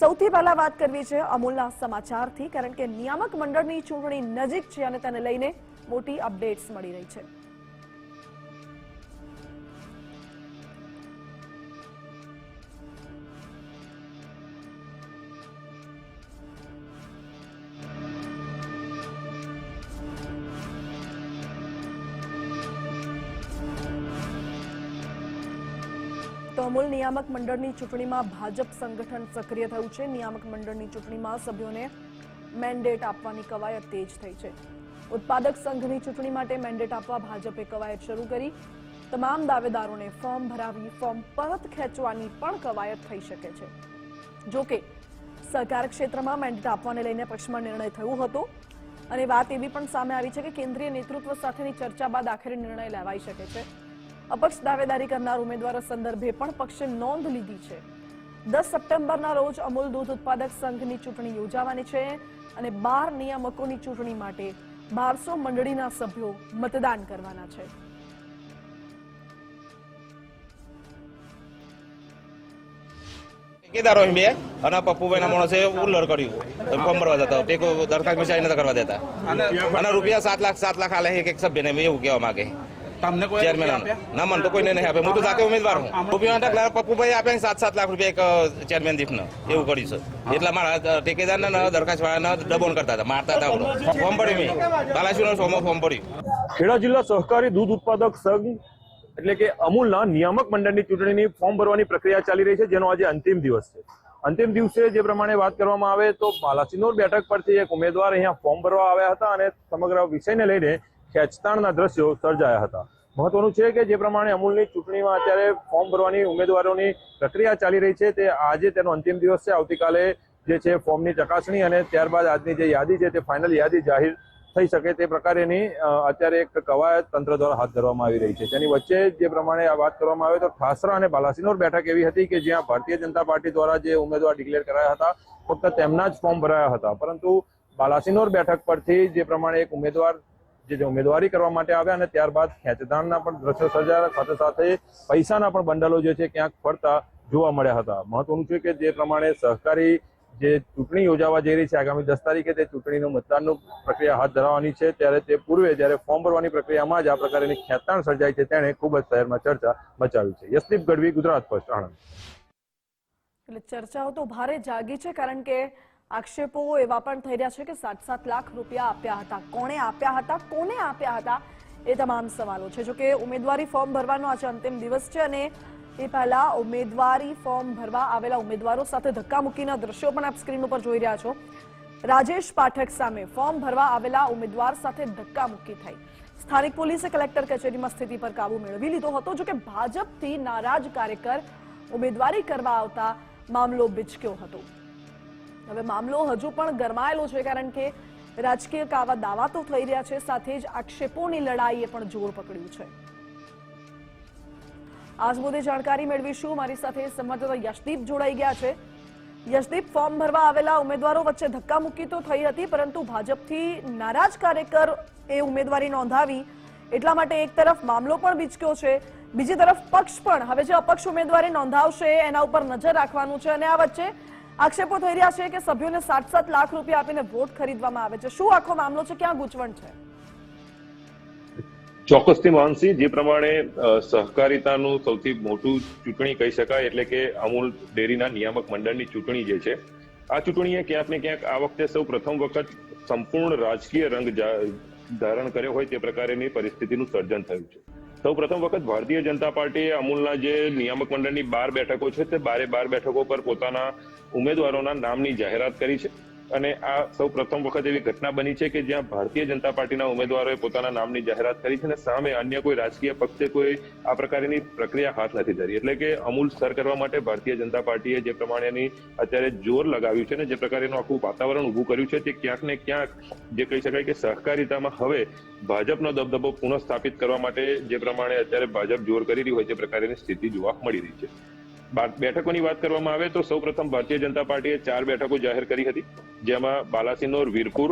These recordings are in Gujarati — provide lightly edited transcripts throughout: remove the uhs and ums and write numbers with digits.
સૌથી પહેલા વાત કરવી છે અમૂલના સમાચારથી, કારણ કે નિયામક મંડળની ચૂંટણી નજીક છે અને તેને લઈને મોટી અપડેટ્સ મળી રહી છે. તો અમૂલ નિયામક મંડળની ચૂંટણીમાં ભાજપ સંગઠન સક્રિય થયું છે. નિયામક મંડળની ચૂંટણીમાં સભ્યોને મેન્ડેટ આપવાની કવાયત તેજ થઈ છે. ઉત્પાદક સંઘની ચૂંટણી માટે મેન્ડેટ આપવા ભાજપે કવાયત શરૂ કરી. તમામ દાવેદારોને ફોર્મ ભરાવી ફોર્મ પરત ખેંચવાની પણ કવાયત થઈ શકે છે. જો કે સહકાર ક્ષેત્રમાં મેન્ડેટ આપવાને લઈને પક્ષમાં નિર્ણય થયો હતો અને વાત એવી પણ સામે આવી છે કે કેન્દ્રીય નેતૃત્વ સાથેની ચર્ચા બાદ આખરે નિર્ણય લેવાઈ શકે છે. અપક્ષ દાવેદારી કરનાર ઉમેદવારો સંદર્ભે પણ પક્ષે નોંધ લીધી છે. 10 સપ્ટેમ્બરના રોજ અમૂલ દૂધ ઉત્પાદક સંઘની ચૂંટણી યોજાવાની છે અને 12 નિયામકોની ચૂંટણી માટે 1200 મંડળીના સભ્યો મતદાન કરવાના છે. ઠેકેદારો બે અને પપ્પુભાઈના માણસે ઉલ્લર કર્યું ફોર્મ ભરવા જતા ટેકો દરખાસ્ત મિસાઈ નતા કરવા દેતા અને રૂપિયા 7 લાખ આલે એક સભ્યને એવું કહેવા માંગે. તમને કોઈ ચેરમેન ના મને તો કોઈને નહીં આપે. હું તો જાતે ઉમેદવાર હું. રૂપિયા પપ્પુભાઈ આપે 7 લાખ રૂપિયા એક ચેરમેન દીઠને એવું કર્યું છે. એટલા મારા ઠેકેદારના દરખાસ્ત વાળાના દબોન કરતા હતા, મારતા હતા. ફોર્મ ભર્યું મેં બાલાસિનોર ફોર્મ ભર્યું. ખેડા જિલ્લા સહકારી દૂધ ઉત્પાદક સંઘ એટલે કે અમૂલના નિયામક મંડળની ચૂંટણીની ફોર્મ ભરવાની પ્રક્રિયા ચાલી રહી છે, જેનો આજે અંતિમ દિવસ છે. અંતિમ દિવસે જે પ્રમાણે વાત કરવામાં આવે તો બાલાસિનોર બેઠક પરથી એક ઉમેદવાર અહીંયા ફોર્મ ભરવા આવ્યા હતા અને સમગ્ર વિષયને લઈને ખેંચતાણના દ્રશ્યો સર્જાયા હતા. મહત્વનું છે કે જે પ્રમાણે અમૂલની ચૂંટણીમાં અત્યારે ફોર્મ ભરવાની ઉમેદવારોની પ્રક્રિયા ચાલી રહી છે, તે આજે તેનો અંતિમ દિવસ છે. આવતીકાલે જે છે ફોર્મની ચકાસણી અને ત્યારબાદ આજની જે યાદી છે તે ફાઇનલ યાદી જાહેર થઈ શકે તે પ્રકારેની અત્યારે એક કવાયત તંત્ર દ્વારા હાથ ધરવામાં આવી રહી છે. તેની વચ્ચે જે પ્રમાણે આ વાત કરવામાં આવે તો ઠાસરા અને બાલાસિનોર બેઠક એવી હતી કે જ્યાં ભારતીય જનતા પાર્ટી દ્વારા જે ઉમેદવાર ડિક્લેર કરાયા હતા ફક્ત તેમના જ ફોર્મ ભરાયા હતા, પરંતુ બાલાસિનોર બેઠક પરથી જે પ્રમાણે એક ઉમેદવાર જે ઉમેદવારી કરવા માટે આવ્યા અને ત્યારબાદ ખેંચતાણના પણ દ્રશ્યો સર્જાયા, સાથે સાથે પૈસાના પણ બંડલો જે છે ક્યાંક ફરતા જોવા મળ્યા હતા. મહત્વનું છે કે જે પ્રમાણે સહકારી જે ચૂંટણી યોજાવા જઈ રહી છે આગામી 10 તારીખે તે ચૂંટણીનું મતદાનનું પ્રક્રિયા હાથ ધરવાની છે, ત્યારે તે પૂર્વે જ્યારે ફોર્મ ભરવાની પ્રક્રિયામાં જ આ પ્રકારની ખેંચતાણ સર્જાય છે તેણે ખૂબ જ શહેરમાં ચર્ચા મચાવી છે. યશદીપ ગઢવી, ગુજરાત ફર્સ્ટ, આણંદ. એટલે ચર્ચાઓ તો ભારે જાગી છે, કારણ કે આક્ષેપો એવા પણ થઈ રહ્યા છે કે 7 લાખ રૂપિયા આપ્યા હતા. કોણે આપ્યા હતા, કોને આપ્યા હતા, એ તમામ સવાલો છે. જોકે ઉમેદવારી ફોર્મ ભરવાનો આજે અંતિમ દિવસ છે અને એ પહેલા ઉમેદવારી ફોર્મ ભરવા આવેલા ઉમેદવારો સાથે ધક્કામુક્કીના દ્રશ્યો પણ આપ સ્ક્રીન ઉપર જોઈ રહ્યા છો. રાજેશ પાઠક સામે ફોર્મ ભરવા આવેલા ઉમેદવાર સાથે ધક્કામુક્કી થઈ. સ્થાનિક પોલીસે કલેક્ટર કચેરીમાં સ્થિતિ પર કાબુ મેળવી લીધો હતો. જોકે ભાજપથી નારાજ કાર્યકર ઉમેદવારી કરવા આવતા મામલો બિચક્યો હતો. હવે મામલો હજુ પણ ગરમાયેલો છે, કારણ કે રાજકીય કાવા દાવા તો થઈ રહ્યા છે, સાથે જ આક્ષેપોની લડાઈએ પણ જોર પકડ્યું છે. આજ મુદ્દે જાણકારી મેળવીશું. મારી સાથે સંવાદદાતા યશદીપ જોડાઈ ગયા છે. યશદીપ, ફોર્મ ભરવા આવેલા ઉમેદવારો વચ્ચે ધક્કામુક્કી તો થઈ હતી, પરંતુ ભાજપથી નારાજ કાર્યકર એ ઉમેદવારી નોંધાવી એટલા માટે એક તરફ મામલો પણ બીચક્યો છે, બીજી તરફ પક્ષ પણ હવે જે અપક્ષ ઉમેદવારી નોંધાવશે એના ઉપર નજર રાખવાનું છે અને આ વચ્ચે આક્ષેપો થઈ રહ્યા છે કે સભ્યોને 7 લાખ રૂપિયા આપીને વોટ ખરીદવામાં આવે છે. શું આખો મામલો છે, ક્યાં ગૂંચવણ છે? ચોક્કસથી માનસી, જે પ્રમાણે સહકારિતાનું સૌથી મોટું ચૂંટણી કહી શકાય એટલે કે અમૂલ ડેરીના નિયામક મંડળની ચૂંટણી જે છે, આ ચૂંટણીએ ક્યાંક ને ક્યાંક આ વખતે સૌ પ્રથમ વખત સંપૂર્ણ રાજકીય રંગ ધારણ કર્યો હોય તે પ્રકારની પરિસ્થિતિનું સર્જન થયું છે. સૌ પ્રથમ વખત ભારતીય જનતા પાર્ટીએ અમૂલના જે નિયામક મંડળની 12 બેઠકો છે તે 12 બેઠકો પર પોતાના ઉમેદવારોના નામની જાહેરાત કરી છે અને આ સૌ પ્રથમ વખત એવી ઘટના બની છે કે જ્યાં ભારતીય જનતા પાર્ટીના ઉમેદવારોએ પોતાના નામની જાહેરાત કરી છે અને સામે અન્ય કોઈ રાજકીય પક્ષે કોઈ આ પ્રકારની પ્રક્રિયા હાથ નથી ધરી. એટલે કે અમૂલ સર કરવા માટે ભારતીય જનતા પાર્ટીએ જે પ્રમાણેની અત્યારે જોર લગાવ્યું છે ને જે પ્રકારેનું આખું વાતાવરણ ઉભું કર્યું છે તે ક્યાંક ને ક્યાંક જે કહી શકાય કે સહકારિતામાં હવે ભાજપનો દબદબો પુનઃસ્થાપિત કરવા માટે જે પ્રમાણે અત્યારે ભાજપ જોર કરી રહી હોય તે પ્રકારની સ્થિતિ જોવા મળી રહી છે. બેઠકોની વાત કરવામાં આવે તો સૌપ્રથમ ભારતીય જનતા પાર્ટીએ 4 બેઠકો જાહેર કરી હતી જેમાં બાલાસિનોર, વીરપુર,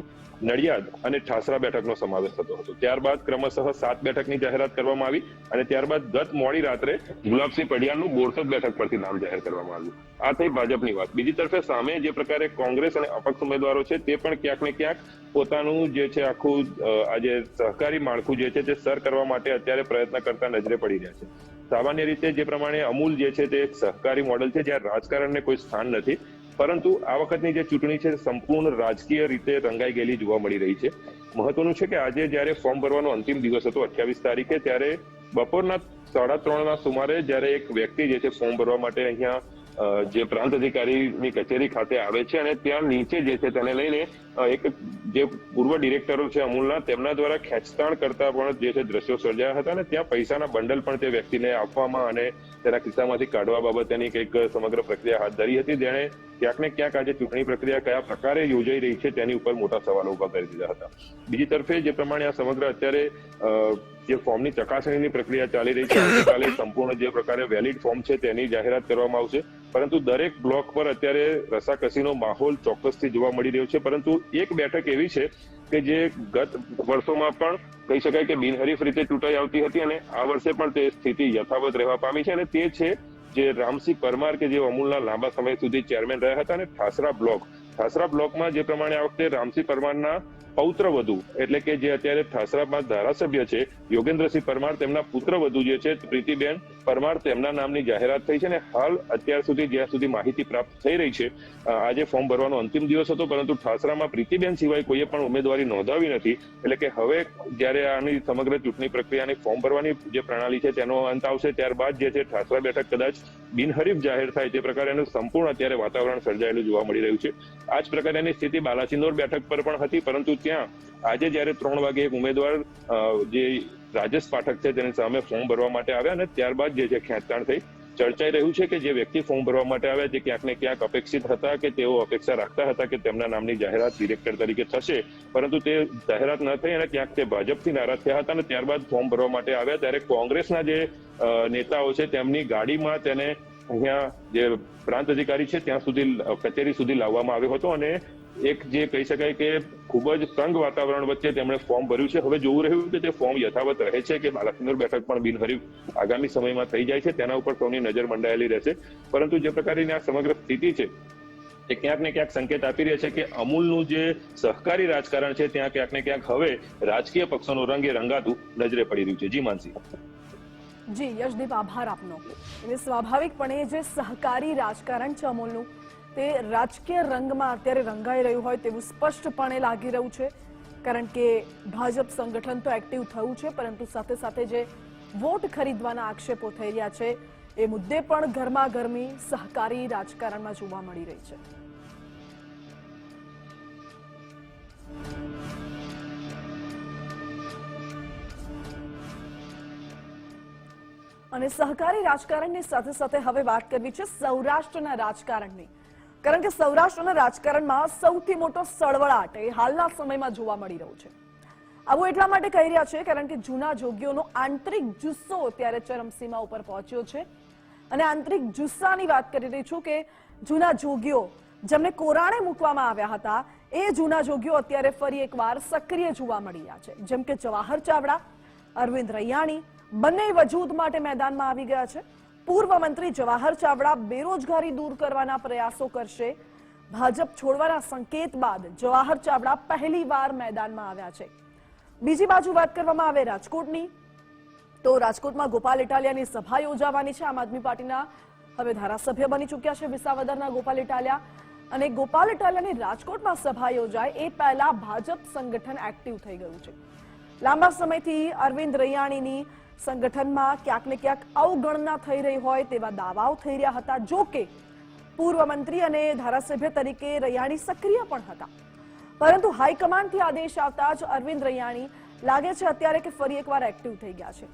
નડિયાદ અને ઠાસરા બેઠકનો સમાવેશ થતો હતો. ત્યારબાદ ક્રમશઃ 7 બેઠકની જાહેરાત કરવામાં આવી અને ત્યારબાદ ગત મોડી રાત્રે ગુલાબસિંહ પડિયારનું બોરસદ બેઠક પરથી નામ જાહેર કરવામાં આવ્યું. આ થઈ ભાજપની વાત. બીજી તરફે સામે જે પ્રકારે કોંગ્રેસ અને અપક્ષ ઉમેદવારો છે તે પણ ક્યાંક ને ક્યાંક પોતાનું જે છે આખું આજે સહકારી માળખું જે છે તે સર કરવા માટે અત્યારે પ્રયત્ન કરતા નજરે પડી રહ્યા છે. સામાન્ય રીતે જે પ્રમાણે અમૂલ જે છે તે એક સહકારી મોડેલ છે જ્યાં રાજકારણને કોઈ સ્થાન નથી, પરંતુ આ વખતની જે ચૂંટણી છે સંપૂર્ણ રાજકીય રીતે રંગાઈ ગયેલી જોવા મળી રહી છે. મહત્વનું છે કે આજે જ્યારે ફોર્મ ભરવાનો અંતિમ દિવસ હતો 28 તારીખે, ત્યારે બપોરના 3:30 સુમારે જ્યારે એક વ્યક્તિ જે છે ફોર્મ ભરવા માટે અહીંયા જે પ્રાંત અધિકારીની કચેરી ખાતે આવે છે અને ત્યાં નીચે જે છે તેને લઈને એક જે પૂર્વ ડિરેક્ટરો છે અમૂલના તેમના દ્વારા ખેંચતાણ કરતા પણ જે છે દ્રશ્યો સર્જાયા હતા અને ત્યાં પૈસાના બંડલ પણ તે વ્યક્તિને આપવામાં અને તેના ખિસ્સામાંથી કાઢવા બાબતેની કંઈક સમગ્ર પ્રક્રિયા હાથ ધરી હતી, જેણે ક્યાંક ને ક્યાંક આજે ચૂંટણી પ્રક્રિયા કયા પ્રકારે યોજાઈ રહી છે તેની ઉપર મોટા સવાલો ઉભા કરી દીધા હતા. બીજી તરફે જે પ્રમાણે આ સમગ્ર અત્યારે જે ફોર્મની ચકાસણીની પ્રક્રિયા ચાલી રહી છે, આવતીકાલે સંપૂર્ણ જે પ્રકારે વેલિડ ફોર્મ છે તેની જાહેરાત કરવામાં આવશે, પરંતુ દરેક બ્લોક પર અત્યારે રસાકસીનો માહોલ ચોક્કસથી જોવા મળી રહ્યો છે. પરંતુ એક બેઠક એવી છે કે જે ગત વર્ષોમાં પણ કહી શકાય કે બિનહરીફ રીતે ચૂંટાઈ આવતી હતી અને આ વર્ષે પણ તે સ્થિતિ યથાવત રહેવા પામી છે અને તે છે જે રામસિંહ પરમાર કે જે અમૂલના લાંબા સમય સુધી ચેરમેન રહ્યા હતા અને ઠાસરા બ્લોકમાં જે પ્રમાણે આ વખતે રામસિંહ પરમારના પૌત્રવધુ એટલે કે જે અત્યારે ઠાસરામાં ધારાસભ્ય છે યોગેન્દ્રસિંહ પરમાર, તેમના પુત્રવધુ જે છે પ્રીતિબેન પરમાર, તેમના નામની જાહેરાત થઈ છે અને હાલ અત્યાર સુધી જ્યાં સુધી માહિતી પ્રાપ્ત થઈ રહી છે, આજે ફોર્મ ભરવાનો અંતિમ દિવસ હતો પરંતુ ઠાસરામાં પ્રીતિબેન સિવાય કોઈએ પણ ઉમેદવારી નોંધાવી નથી. એટલે કે હવે જ્યારે આની સમગ્ર ચૂંટણી પ્રક્રિયાની ફોર્મ ભરવાની જે પ્રણાલી છે તેનો અંત આવશે, ત્યારબાદ જે છે ઠાસરા બેઠક કદાચ બિનહરીફ જાહેર થાય તે પ્રકારેનું સંપૂર્ણ અત્યારે વાતાવરણ સર્જાયેલું જોવા મળી રહ્યું છે. આ જ પ્રકારની સ્થિતિ બાલાસિનોર બેઠક પર પણ હતી, પરંતુ ત્યાં આજે જ્યારે 3 વાગે એક ઉમેદવાર જે રાજેશ પાઠક છે તેની સામે ફોર્મ ભરવા માટે આવ્યા અને ત્યારબાદ જે છે ખેંચતાણ થઈ. ચર્ચાઈ રહ્યું છે કે જે વ્યક્તિ ફોર્મ ભરવા માટે આવ્યા તે ક્યાંક ને ક્યાંક અપેક્ષિત હતા કે તેઓ અપેક્ષા રાખતા હતા કે તેમના નામની જાહેરાત ડિરેક્ટર તરીકે થશે, પરંતુ તે જાહેરાત ન થઈ અને ક્યાંક તે ભાજપથી નારાજ થયા હતા અને ત્યારબાદ ફોર્મ ભરવા માટે આવ્યા ત્યારે કોંગ્રેસના જે નેતાઓ છે તેમની ગાડીમાં તેને અહીંયા જે પ્રાંત અધિકારી છે ત્યાં સુધી કચેરી સુધી લાવવામાં આવ્યો હતો અને એક જે કહી શકાય કે ખૂબ જ તંગ વાતાવરણ વચ્ચે તેમણે ફોર્મ ભર્યું છે. હવે જોવું રહ્યું કે તે ફોર્મ યથાવત રહે છે કે બાલાસિનોર બેઠક પણ બિનહરીફ આગામી સમયમાં થઈ જાય છે, તેના ઉપર સૌની નજર મંડાયેલી રહેશે. પરંતુ જે પ્રકારની આ સમગ્ર સ્થિતિ છે એ ક્યાંક ને ક્યાંક સંકેત આપી રહ્યા છે કે અમૂલનું જે સહકારી રાજકારણ છે ત્યાં ક્યાંક ને ક્યાંક હવે રાજકીય પક્ષોનો રંગ એ રંગાતું નજરે પડી રહ્યું છે. જી માનસી. જી યશદીપ, આભાર આપનો. એટલે સ્વાભાવિકપણે જે સહકારી રાજકારણ છે અમૂલનું તે રાજકીય રંગમાં અત્યારે રંગાઈ રહ્યું હોય તેવું સ્પષ્ટપણે લાગી રહ્યું છે, કારણ કે ભાજપ સંગઠન તો એક્ટિવ થયું છે, પરંતુ સાથે સાથે જે વોટ ખરીદવાના આક્ષેપો થઈ રહ્યા છે એ મુદ્દે પણ ગરમાગરમી સહકારી રાજકારણમાં જોવા મળી રહી છે. અને સહકારી રાજકારણની સાથે સાથે હવે વાત કરવી છે સૌરાષ્ટ્રના રાજકારણની, કારણ કે સૌરાષ્ટ્રના રાજકારણમાં સૌથી મોટો સળવળાટ એ હાલના સમયમાં જોવા મળી રહ્યો છે. આવું એટલા માટે કહી રહ્યા છે કારણ કે જૂના જોગીઓનો આંતરિક જુસ્સો અત્યારે ચરમસીમા ઉપર પહોંચ્યો છે અને આંતરિક જુસ્સાની વાત કરી રહી છું કે જૂના જોગીઓ જેમને કોરાણે મૂકવામાં આવ્યા હતા એ જૂના જોગીઓ અત્યારે ફરી એકવાર સક્રિય જોવા મળી રહ્યા છે. જેમ કે જવાહર ચાવડા, અરવિંદ રૈયાણી બંને વજૂદ માટે મેદાનમાં આવી ગયા છે. પૂર્વ મંત્રી જવાહર ચાવડા બેરોજગારી દૂર કરવાના પ્રયાસો કરશે. ભાજપ છોડવાના સંકેત બાદ જવાહર ચાવડા પહેલીવાર મેદાનમાં આવ્યા છે. બીજી બાજુ વાત કરવામાં આવે રાજકોટની, તો રાજકોટમાં ગોપાલ ઇટાલિયાની સભા યોજાવાની છે. આમ આદમી પાર્ટીના હવે ધારાસભ્ય બની ચૂક્યા છે વિસાવદરના ગોપાલ ઇટાલિયા, અને ગોપાલ ઇટાલિયાની રાજકોટમાં સભા યોજાય એ પહેલા ભાજપ સંગઠન એક્ટિવ થઈ ગયું છે. લાંબા સમયથી અરવિંદ રૈયાણીની સંગઠનમાં ક્યાંક ને ક્યાંક અવગણના થઈ રહી હોય તેવા દાવાઓ થઈ રહ્યા હતા. જો કે પૂર્વ મંત્રી અને ધારાસભ્ય તરીકે રૈયાણી સક્રિય પણ હતા, પરંતુ હાઈકમાન્ડથી આદેશ આવતા જ અરવિંદ રૈયાણી લાગે છે અત્યારે કે ફરી એકવાર એક્ટિવ થઈ ગયા છે.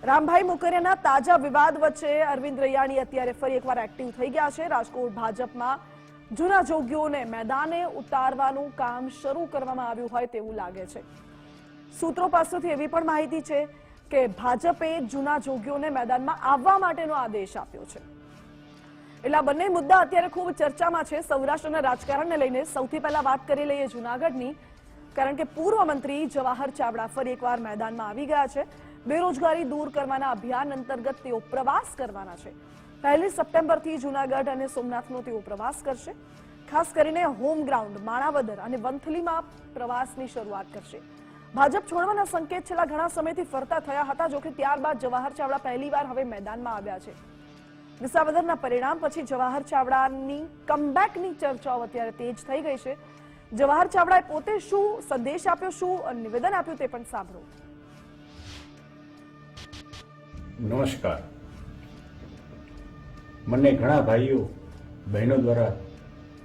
રામભાઈ મોકરિયાના તાજા વિવાદ વચ્ચે અરવિંદ રૈયાણી અત્યારે ફરી એકવાર એક્ટિવ થઈ ગયા છે. રાજકોટ ભાજપમાં જૂના જોગીઓને મેદાને ઉતારવાનું કામ શરૂ કરવામાં આવ્યું હોય તેવું લાગે છે. સૂત્રો પાસેથી એવી પણ માહિતી છે કે ભાજપે જૂના જોગીઓને મેદાનમાં આવવા માટેનો આદેશ આપ્યો છે. એટલે આ બંને મુદ્દા અત્યારે ખૂબ ચર્ચામાં છે સૌરાષ્ટ્રના રાજકારણને લઈને. સૌથી પહેલા વાત કરી લઈએ જૂનાગઢની, કારણ કે પૂર્વ મંત્રી જવાહર ચાવડા ફરી એકવાર મેદાનમાં આવી ગયા છે. બેરોજગારી દૂર કરવાના અભિયાન અંતર્ગત તેઓ પ્રવાસ કરવાના છે. 1 સપ્ટેમ્બરથી જૂનાગઢ અને સોમનાથનો તેઓ પ્રવાસ કરશે. ખાસ કરીને હોમ ગ્રાઉન્ડ માણાવદર અને વંથલીમાં પ્રવાસની શરૂઆત કરશે. ભાજપ છોડવાના સંકેત છેલ્લા ઘણા સમયથી ફરતા થયા હતા, જોકે ત્યારબાદ જવાહર ચાવડા પહેલીવાર હવે મેદાનમાં આવ્યા છે. વિસાવદરના પરિણામ પછી જવાહર ચાવડાની કમબેકની ચર્ચાઓ અત્યારે તેજ થઈ ગઈ છે. જવાહર ચાવડાએ પોતે શું સંદેશ આપ્યો, શું નિવેદન આપ્યું તે પણ સાંભળો. નમસ્કાર. મને ઘણા ભાઈઓ બહેનો દ્વારા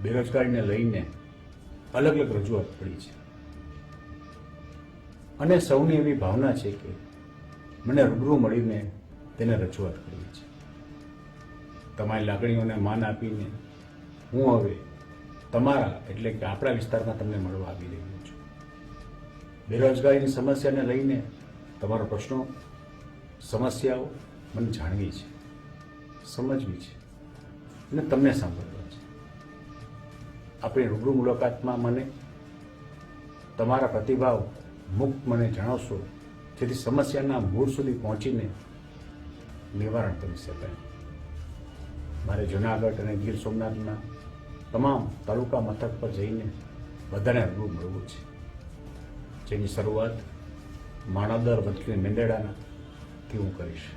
બેરોજગારીને લઈને અલગ અલગ રજૂઆત પડી છે અને સૌની એવી ભાવના છે કે મને રૂબરૂ મળીને તેને રજૂઆત કરવી છે. તમારી લાગણીઓને માન આપીને હું હવે તમારા એટલે કે આપણા વિસ્તારમાં તમને મળવા આવી રહ્યો છું. બેરોજગારીની સમસ્યાને લઈને તમારા પ્રશ્નો સમસ્યાઓ મને જાણવી છે, સમજવી છે અને તમને સાંભળવા છે. આપણી રૂબરૂ મુલાકાતમાં મને તમારા પ્રતિભાવ મુક્ત મને જણાવશો, જેથી સમસ્યાના મૂળ સુધી પહોંચીને નિવારણ કરી શકાય. મારે જૂનાગઢ અને ગીર સોમનાથના તમામ તાલુકા મથક પર જઈને બધાને રૂબરૂ મળવું છે, જેની શરૂઆત માણાવદર વંથલી મેંદરડાથી હું કરીશ.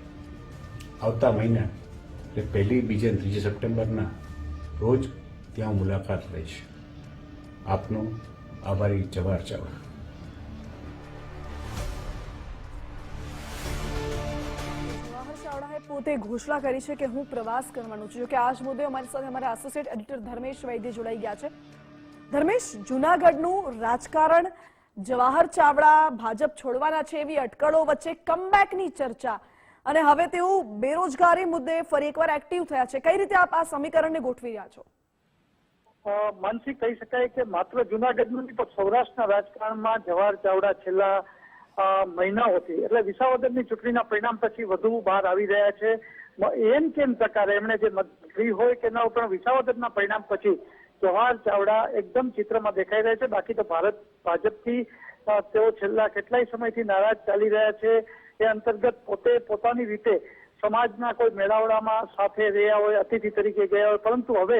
આવતા મહિના એટલે 1, 2 અને 3 સપ્ટેમ્બરના રોજ ત્યાં હું મુલાકાત લઈશ. આપનો આભારી જવાહર ચાવડા. જવાહર ચાવડાએ પોતે ઘોષણા કરી છે કે હું પ્રવાસ કરવાનો છું. જોકે આ જ મુદ્દે અમારી સાથે અમારા એસોસિએટ એડિટર ધર્મેશ વૈદ્ય જોડાઈ ગયા છે. ધર્મેશ, જૂનાગઢનું રાજકારણ, જવાહર ચાવડા ભાજપ છોડવાના છે એવી અટકળો વચ્ચે કમબેકની ચર્ચા અને હવે તેઓ બેરોજગારી મુદ્દે ફરી એકવાર એક્ટિવ થયા છે. કઈ રીતે આપ આ સમીકરણને ગોઠવી રહ્યા છો? માનસી, કહી શકાય કે માત્ર જૂનાગઢનું નહીં પણ સૌરાષ્ટ્રના રાજકારણમાં જવાહર ચાવડા છેલ્લા મહિનાઓથી એટલે વિસાવદરની ચૂંટણીના પરિણામ પછી વધુ બહાર આવી રહ્યા છે. એમ કેમ પ્રકારે એમણે જે મત કરી હોય કે ન હોય, પણ વિસાવદરના પરિણામ પછી જવાહર ચાવડા એકદમ ચિત્રમાં દેખાઈ રહ્યા છે. બાકી તો ભાજપથી તેઓ છેલ્લા કેટલાય સમયથી નારાજ ચાલી રહ્યા છે. એ અંતર્ગત પોતે પોતાની રીતે સમાજના કોઈ મેળાવડામાં સાથે રહ્યા હોય, અતિથિ તરીકે ગયા હોય, પરંતુ હવે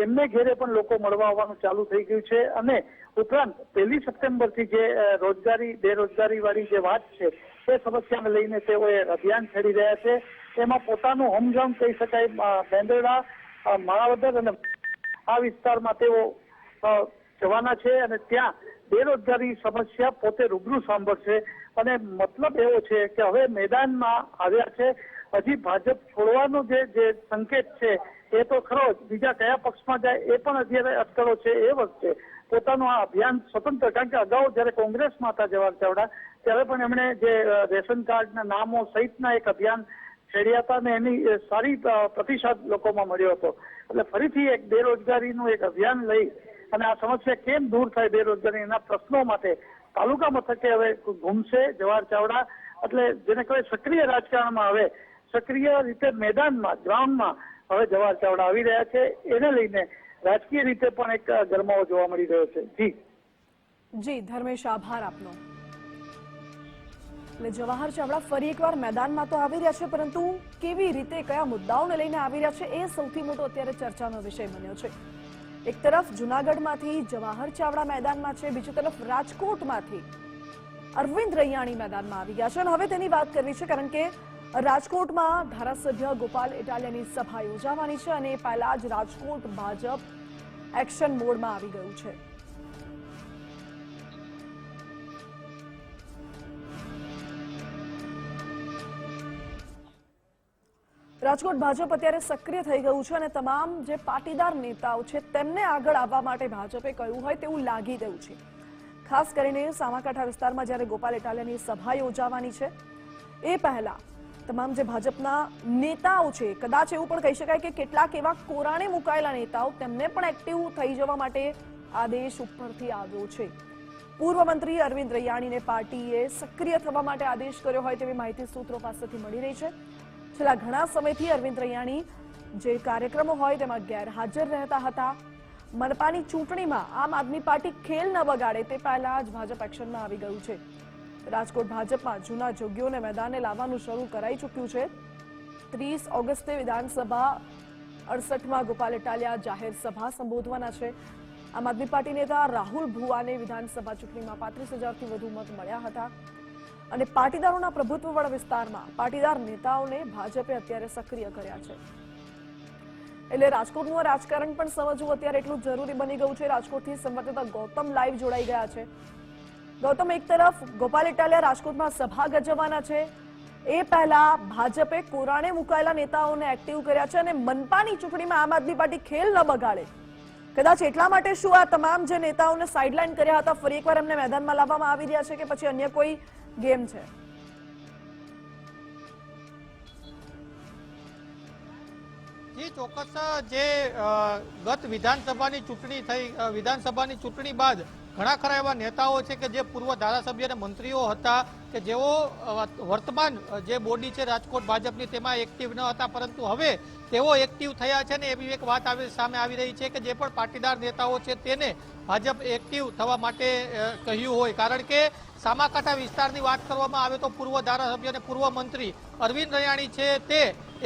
એમને ઘેરે પણ લોકો મળવા આવવાનું ચાલુ થઈ ગયું છે. અને ઉપરાંત 1 સપ્ટેમ્બરથી જે રોજગારી બેરોજગારી વાળી જે વાત છે એ સમસ્યાને લઈને તેઓ અભિયાન છેડી રહ્યા છે. એમાં પોતાનું હોમ ગ્રાઉન્ડ કહી શકાય મેંદરડા, માણાવદર અને આ વિસ્તારમાં તેઓ જવાના છે અને ત્યાં બેરોજગારી સમસ્યા પોતે રૂબરૂ સાંભળશે. અને મતલબ એવો છે કે હવે મેદાનમાં આવ્યા છે. હજી ભાજપ છોડવાનો જે સંકેત છે એ તો ખરો જ, બીજા કયા પક્ષમાં જાય એ પણ અત્યારે અટકળો છે. એ વખતે પોતાનું આ અભિયાન સ્વતંત્ર, કારણ કે અગાઉ જયારે કોંગ્રેસમાં હતા જવાહર ચાવડા ત્યારે પણ એમણે જે રેશન કાર્ડના નામો સહિતના એક અભિયાન છેડ્યા હતા અને એની સારી પ્રતિસાદ લોકોમાં મળ્યો હતો. એટલે ફરીથી એક બેરોજગારીનું એક અભિયાન લઈ અને આ સમસ્યા કેમ દૂર થાય બેરોજગારીના પ્રશ્નો માટે તાલુકા મથકે હવે ઘૂમશે જવાહર ચાવડા. એટલે જેને કહેવાય સક્રિય રાજકારણમાં હવે સક્રિય રીતે મેદાનમાં ગ્રાઉન્ડમાં હવે જવાહર ચાવડા આવી રહ્યા છે. એને લઈને રાજકીય રીતે પણ એક ગરમાવો જોવા મળી રહ્યો છે. જી ધર્મેશ, આભાર આપનો. એટલે જવાહર ચાવડા ફરી એકવાર મેદાનમાં તો આવી રહ્યા છે, પરંતુ કેવી રીતે, કયા મુદ્દાઓને લઈને આવી રહ્યા છે એ સૌથી મોટો અત્યારે ચર્ચાનો વિષય બન્યો છે. એક તરફ જૂનાગઢમાંથી જવાહર ચાવડા મેદાનમાં છે, બીજી તરફ રાજકોટમાંથી અરવિંદ રૈયાણી મેદાનમાં આવી ગયા છે. અને હવે તેની વાત કરવી છે, કારણ કે રાજકોટમાં ધારાસભ્ય ગોપાલ ઇટાલિયાની સભા યોજાવાની છે અને પહેલા જ રાજકોટ ભાજપ એક્શન મોડમાં આવી ગયું છે. રાજકોટ ભાજપ અત્યારે સક્રિય થઈ ગયું છે અને તમામ જે પાટીદાર નેતાઓ છે તેમને આગળ આવવા માટે ભાજપે કહ્યું હોય તેવું લાગી રહ્યું છે. ખાસ કરીને સામાકાંઠા વિસ્તારમાં જ્યારે ગોપાલ ઇટાલિયાની સભા યોજાવાની છે એ પહેલા તમામ જે ભાજપના નેતાઓ છે, કદાચ એવું પણ કહી શકાય કે કેટલાક એવા કોરાણે મુકાયેલા નેતાઓ, તેમને પણ એક્ટિવ થઈ જવા માટે આદેશ ઉપરથી આવ્યો છે. પૂર્વ મંત્રી અરવિંદ રૈયાણીને પાર્ટીએ સક્રિય થવા માટે આદેશ કર્યો હોય તેવી માહિતી સૂત્રો પાસેથી મળી રહી છે. છેલ્લા ઘણા સમયથી અરવિંદ રૈયાણી જે કાર્યક્રમો હોય તેમાં ગેરહાજર રહેતા હતા. મનપાની ચૂંટણીમાં આમ આદમી પાર્ટી ખેલ ન બગાડે તે પહેલા જ ભાજપ એક્શનમાં આવી ગયું છે. રાજકોટ ભાજપમાં જૂના જોગીઓને મેદાને લાવવાનું શરૂ કરાઈ ચૂક્યું છે. 30 ઓગસ્ટે વિધાનસભા 68માં ગોપાલ ઇટાલિયા જાહેર સભા સંબોધવાના છે. આમ આદમી પાર્ટી નેતા રાહુલ ભુવાને વિધાનસભા ચૂંટણીમાં 35,000થી વધુ મત મળ્યા હતા અને પાટીદારોના પ્રભુત્વવાળા વિસ્તારમાં પાટીદાર નેતાઓને ભાજપે અત્યારે સક્રિય કર્યા છે. એટલે રાજકોટનું રાજકારણ પણ સમજવું અત્યારે એટલું જરૂરી બની ગયું છે. રાજકોટથી સંવાદદાતા ગૌતમ લાઈવ જોડાઈ ગયા છે. ગૌતમ, એક તરફ ગોપાલ ઇટાલિયા રાજકોટમાં સભા ગજવવાના છે, એ પહેલા ભાજપે કોરાણે મુકાયેલા નેતાઓને એક્ટિવ કર્યા છે અને મનપાની ચૂંટણીમાં આમ આદમી પાર્ટી ખેલ ન બગાડે કદાચ એટલા માટે શું આ તમામ જે નેતાઓને સાઇડલાઇન કર્યા હતા ફરી એકવાર એમને મેદાનમાં લાવવામાં આવી રહ્યા છે કે પછી અન્ય કોઈ ગેમ છે? જી ચોક્કસ. જે ગત વિધાનસભાની ચૂંટણી થઈ, વિધાનસભાની ચૂંટણી બાદ ઘણા ખરા એવા નેતાઓ છે કે જે પૂર્વ ધારાસભ્ય અને મંત્રીઓ હતા કે જેઓ વર્તમાન જે બોડી છે રાજકોટ ભાજપની તેમાં એક્ટિવ ન હતા, પરંતુ હવે તેઓ એક્ટિવ થયા છે ને એવી એક વાત સામે આવી રહી છે કે જે પણ પાટીદાર નેતાઓ છે તેને ભાજપ એક્ટિવ થવા માટે કહ્યું હોય. કારણ કે સામાકાંઠા વિસ્તારની વાત કરવામાં આવે તો પૂર્વ ધારાસભ્ય અને પૂર્વ મંત્રી અરવિંદ રૈયાણી છે તે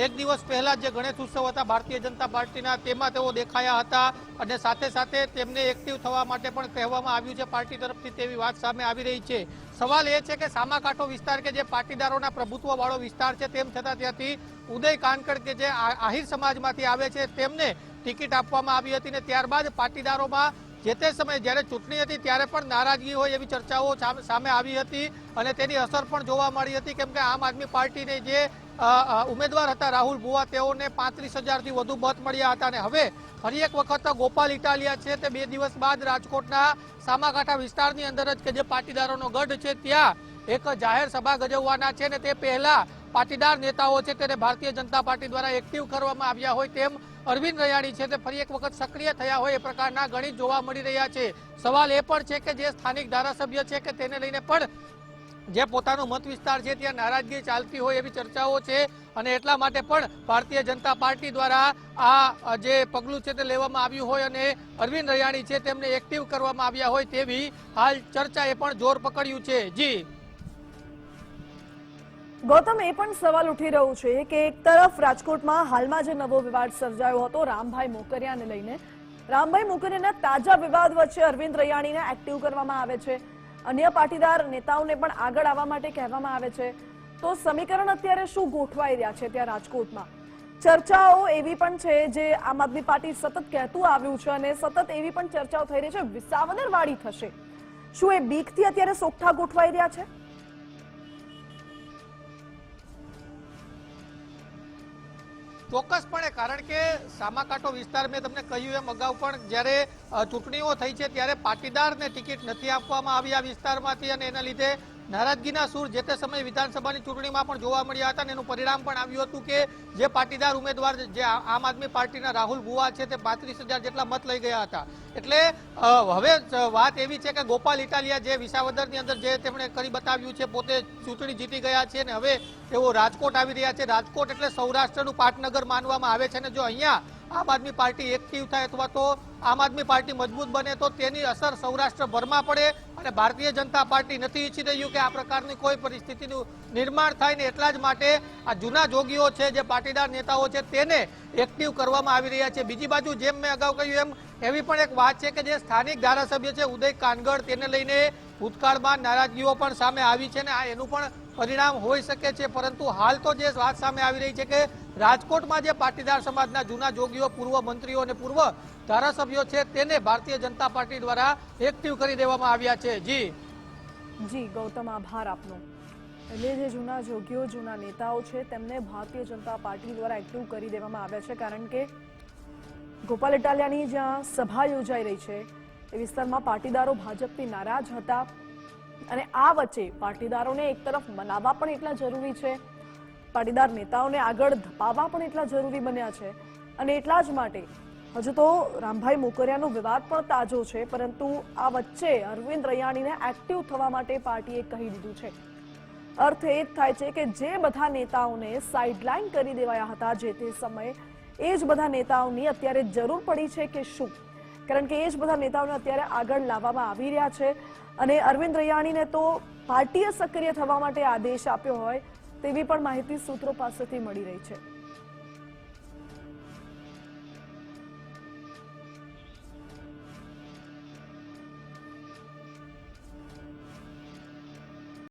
એક દિવસ પહેલા જે ગણેશ ઉત્સવ હતા ભારતીય જનતા પાર્ટીના તેમાં તેઓ દેખાયા હતા અને સાથે સાથે તેમને એક્ટિવ થવા માટે પણ કહેવામાં આવ્યું છે પાર્ટી તરફથી, તેવી વાત સામે આવી રહી છે. સવાલ એ છે કે સામાકાંઠો વિસ્તાર કે જે પાટીદારોના પ્રભુત્વ વાળો વિસ્તાર છે તેમ છતાં ત્યાંથી ઉદય કાનકડ કે જે આહિર સમાજમાંથી આવે છે તેમને ટિકિટ આપવામાં આવી હતી ને ત્યારબાદ પાટીદારોમાં જે તે સમયે જ્યારે ચૂંટણી હતી ત્યારે પણ નારાજગી હોય એવી ચર્ચાઓ સામે આવી હતી અને તેની અસર પણ જોવા મળી હતી, કેમ કે આમ આદમી પાર્ટીને જે ઉમેદવાર હતા રાહુલ ભુવા તેઓને 35,000થી વધુ મત મળ્યા હતા અને હવે ફરી એક વખત ગોપાલ ઇટાલિયા છે તે 2 દિવસ બાદ રાજકોટના સામાકાંઠા વિસ્તારની અંદર જ કે જે પાટીદારોનો ગઢ છે ત્યાં એક જાહેર સભા ગજવવાના છે ને તે પહેલા પાટીદાર નેતાઓ છે તેને ભારતીય જનતા પાર્ટી દ્વારા એક્ટિવ કરવામાં આવ્યા હોય તેમ અરવિંદ રૈયાણી છે તે ફરી એક વખત સક્રિય થયા હોય એ પ્રકારના ગણિત જોવા મળી રહ્યા છે. સવાલ એ પણ છે કે જે સ્થાનિક ધારાસભ્ય છે કે તેને લઈને પણ જે પોતાનો મત વિસ્તાર છે ત્યાં નારાજગી ચાલતી હોય એવી ચર્ચાઓ છે અને એટલા માટે પણ ભારતીય જનતા પાર્ટી દ્વારા આ જે પગલું છે તે લેવામાં આવ્યું હોય અને અરવિંદ રૈયાણી છે તેમને એક્ટિવ કરવામાં આવ્યા હોય તેવી હાલ ચર્ચાએ પણ જોર પકડ્યું છે. જી ગૌતમ, એ પણ સવાલ ઉઠી રહ્યો છે કે એક તરફ રાજકોટમાં હાલમાં જે નવો વિવાદ સર્જાયો હતો રામભાઈ મોકરિયાને લઈને, રામભાઈ મોકરિયાના તાજા વિવાદ વચ્ચે અરવિંદ રૈયાણીને એક્ટિવ કરવામાં આવે છે, અન્ય પાટીદાર નેતાઓને પણ આગળ આવવા માટે કહેવામાં આવે છે, તો સમીકરણ અત્યારે શું ગોઠવાઈ રહ્યા છે ત્યાં રાજકોટમાં? ચર્ચાઓ એવી પણ છે જે આમ આદમી પાર્ટી સતત કહેતું આવ્યું છે અને સતત એવી પણ ચર્ચાઓ થઈ રહી છે વિસાવદર વાળી થશે. શું એ બીકથી અત્યારે સોગઠા ગોઠવાઈ રહ્યા છે? ચોક્કસપણે, કારણ કે સામાકાંઠો વિસ્તાર મેં તમને કહ્યું એમ અગાઉ પણ જ્યારે ચૂંટણીઓ થઈ છે ત્યારે પાટીદારને ટિકિટ નથી આપવામાં આવી આ વિસ્તારમાંથી અને એના લીધે નારાજગીના સૂર જે તે સમયે વિધાનસભાની ચૂંટણીમાં પણ જોવા મળ્યા હતા અને એનું પરિણામ પણ આવ્યું હતું કે જે પાટીદાર ઉમેદવાર જે આમ આદમી પાર્ટીના રાહુલ ભુવા છે તે 35,000 જેટલા મત લઈ ગયા હતા. એટલે હવે વાત એવી છે કે ગોપાલ ઇટાલિયા જે વિસાવદરની અંદર જે તેમણે કરી બતાવ્યું છે, પોતે ચૂંટણી જીતી ગયા છે અને હવે તેઓ રાજકોટ આવી રહ્યા છે. રાજકોટ એટલે સૌરાષ્ટ્રનું પાટનગર માનવામાં આવે છે અને જો અહીંયા આમ આદમી પાર્ટી એક્ટિવ થાય અથવા તો આમ આદમી પાર્ટી મજબૂત બને તો તેની અસર સૌરાષ્ટ્રભરમાં પડે અને ભારતીય જનતા પાર્ટી નથી ઈચ્છી રહ્યું કે આ પ્રકારની કોઈ પરિસ્થિતિનું નિર્માણ થાય ને એટલા જ માટે આ જૂના જોગીઓ છે જે પાટીદાર નેતાઓ છે તેને એક્ટિવ કરવામાં આવી રહ્યા છે. બીજી બાજુ જેમ મેં અગાઉ કહ્યું એમ એવી પણ એક વાત છે કે જે સ્થાનિક ધારાસભ્ય છે ઉદય કાનગડ તેને લઈને ભૂતકાળમાં નારાજગીઓ પણ સામે આવી છે ને આ એનું પણ પરિણામ હોઈ શકે છે, પરંતુ હાલ તો જે વાત સામે આવી રહી છે કે રાજકોટમાં જે પાટીદાર સમાજના જૂના જોગીઓ, પૂર્વ મંત્રીઓ અને પૂર્વ ધારાસભ્યો છે તેને ભારતીય જનતા પાર્ટી દ્વારા એક્ટિવ કરી દેવામાં આવ્યા છે. જી ગૌતમ, આભાર આપનો. એટલે જે જૂના જોગીઓ, જૂના નેતાઓ છે તેમને ભારતીય જનતા પાર્ટી દ્વારા એક્ટિવ કરી દેવામાં આવ્યા છે, કારણ કે ગોપાલ ઇટાલિયાની જ્યાં સભા યોજાઈ રહી છે એ વિસ્તારમાં પાટીદારો ભાજપથી નારાજ હતા અને આ વચ્ચે પાટીદારોને એક તરફ મનાવવા પણ એટલા જરૂરી છે, પાટીદાર નેતાઓને આગળ ધપાવવા પણ એટલા જરૂરી બન્યા છે અને એટલા જ માટે હજુ તો રામભાઈ મોકરિયાનો વિવાદ પણ તાજો છે, પરંતુ આ વચ્ચે અરવિંદ રૈયાણીને એક્ટિવ થવા માટે પાર્ટીએ કહી દીધું છે. અર્થ એ જ થાય છે કે જે બધા નેતાઓને સાઇડલાઇન કરી દેવાયા હતા જે તે સમયે એ જ બધા નેતાઓની અત્યારે જરૂર પડી છે કે શું? કારણ કે એ જ બધા નેતાઓને અત્યારે આગળ લાવવામાં આવી રહ્યા છે અને અરવિંદ રૈયાણીને તો પાર્ટીએ સક્રિય થવા માટે આદેશ આપ્યો હોય તેવી પણ માહિતી સૂત્રો પાસેથી મળી રહી છે.